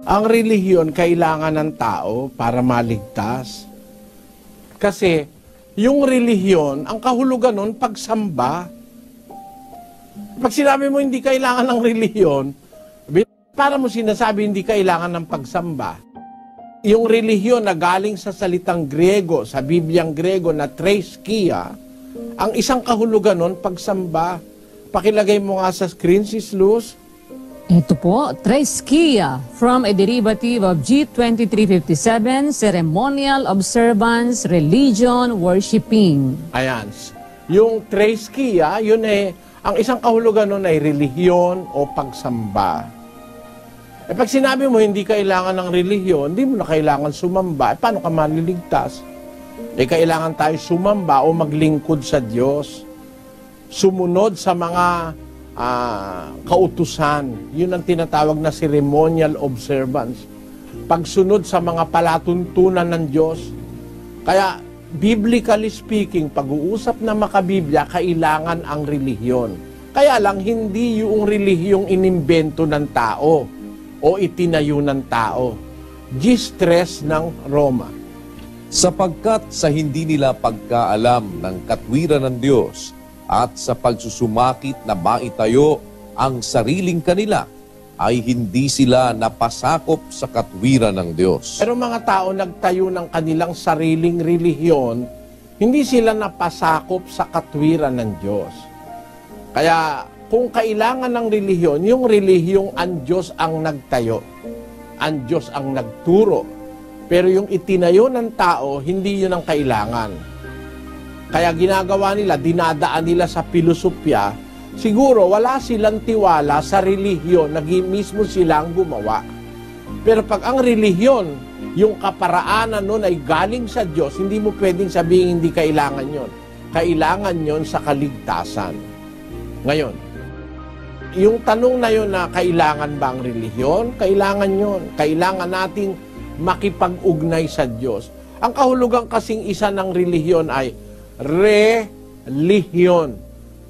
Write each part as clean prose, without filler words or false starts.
Ang relihiyon kailangan ng tao para maligtas. Kasi yung relihiyon, ang kahulugan nun, pagsamba. Pag sinabi mo hindi kailangan ng relihiyon, para mo sinasabi hindi kailangan ng pagsamba. Yung relihiyon na galing sa salitang Grego, sa Bibliang Grego na threskia, ang isang kahulugan nun, pagsamba. Pakilagay mo nga sa screen, Sis Luz. Ito po, threskia, from a derivative of G2357, ceremonial observance, religion, worshiping. Ayan. Yung threskia, yun ang isang kahulugan nun ay relihiyon o pagsamba. Pag sinabi mo hindi kailangan ng relihiyon, hindi mo na kailangan sumamba, paano ka maliligtas? Kailangan tayo sumamba o maglingkod sa Diyos. Sumunod sa mga kautusan. Yun ang tinatawag na ceremonial observance. Pagsunod sa mga palatuntunan ng Diyos. Kaya, biblically speaking, pag-uusap na makabiblia, kailangan ang relihiyon. Kaya lang, hindi yung relihiyong inimbento ng tao o itinayo ng tao. Gistres ng Roma. Sapagkat sa hindi nila pagkaalam ng katwiran ng Diyos, at sa pagsusumakit na maitayo ang sariling kanila, ay hindi sila napasakop sa katwiran ng Diyos. Pero mga tao nagtayo ng kanilang sariling relihiyon, hindi sila napasakop sa katwiran ng Diyos. Kaya kung kailangan ng relihiyon, yung relihiyong ang Diyos ang nagtayo, ang Diyos ang nagturo. Pero yung itinayo ng tao, hindi yun ang kailangan. Kaya ginagawa nila, dinadaan nila sa filosofya, siguro wala silang tiwala sa relihiyon, mismo silang gumawa. Pero pag ang relihiyon, yung kaparaanan nun ay galing sa Diyos, hindi mo pwedeng sabihin hindi kailangan yon. Kailangan yon sa kaligtasan. Ngayon, yung tanong na yun na kailangan ba ang relihiyon? Kailangan yon. Kailangan nating makipag-ugnay sa Diyos. Ang kahulugan kasing isa ng relihiyon ay relihiyon,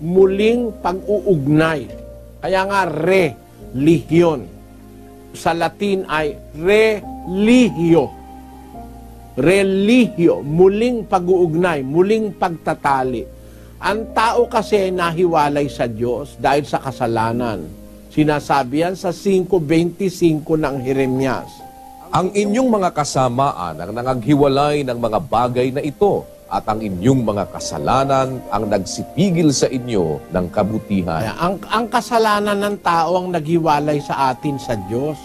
muling pag-uugnay. Kaya nga relihiyon. Sa Latin ay religio. Religio, muling pag-uugnay, muling pagtatali. Ang tao kasi nahiwalay sa Diyos dahil sa kasalanan. Sinasabi yan sa 5:25 ng Jeremias. Ang inyong mga kasamaan ang nangaghiwalay ng mga bagay na ito, at ang inyong mga kasalanan ang nagsipigil sa inyo ng kabutihan. Kaya, ang kasalanan ng tao ang naghiwalay sa atin sa Diyos.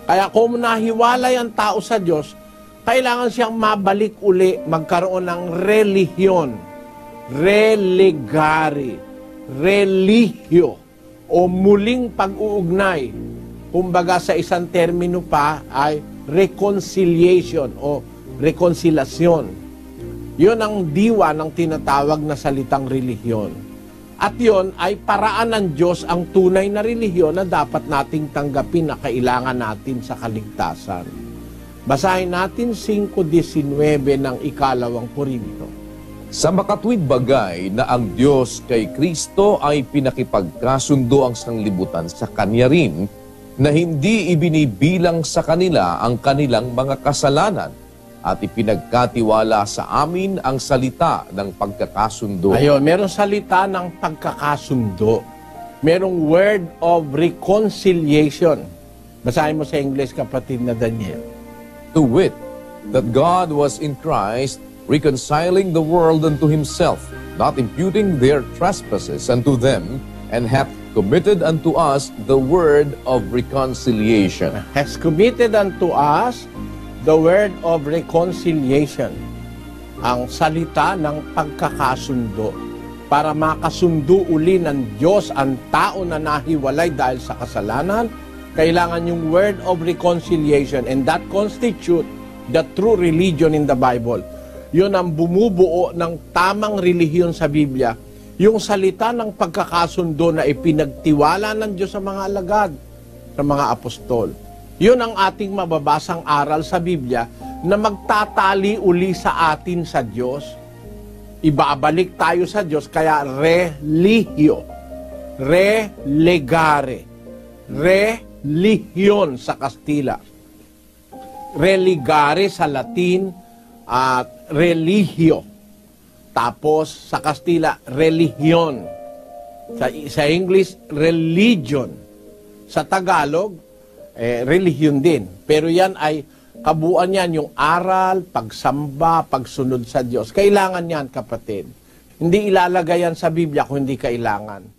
Kaya kung nahiwalay ang tao sa Diyos, kailangan siyang mabalik uli, magkaroon ng relihiyon, religare, religio, o muling pag-uugnay. Kumbaga sa isang termino pa ay reconciliation o reconciliation. Yun ang diwa ng tinatawag na salitang relihiyon. At yun ay paraan ng Diyos ang tunay na relihiyon na dapat nating tanggapin na kailangan natin sa kaligtasan. Basahin natin 5:19 ng 2 Korinto. Sa makatwid bagay na ang Diyos kay Kristo ay pinakipagkasundo ang sanglibutan sa Kanya rin, na hindi ibinibilang sa kanila ang kanilang mga kasalanan, at ipinagkatiwala sa amin ang salita ng pagkakasundo. Ayun, merong salita ng pagkakasundo. Merong word of reconciliation. Basahin mo sa English, kapatid na Daniel. To wit, that God was in Christ reconciling the world unto himself, not imputing their trespasses unto them, and hath committed unto us the word of reconciliation. Has committed unto us the word of reconciliation, ang salita ng pagkakasundo, para makasundo uli ng Diyos ang tao na nahiwalay dahil sa kasalanan. Kailangan yung word of reconciliation, and that constitute the true religion in the Bible. Yun ang bumubuo ng tamang relihiyon sa Biblia, yung salita ng pagkakasundo na ipinagtiwala ng Diyos sa mga alagad, sa mga apostol. Yun ang ating mababasang aral sa Biblia na magtatali uli sa atin sa Diyos. Ibabalik tayo sa Diyos, kaya religio, relegare, relihiyon sa Kastila. Religare sa Latin at religio. Tapos sa Kastila, relihiyon. Sa English, religion. Sa Tagalog, relihiyon din. Pero yan ay, kabuuan yan, yung aral, pagsamba, pagsunod sa Diyos. Kailangan yan, kapatid. Hindi ilalagay yan sa Biblia kung hindi kailangan.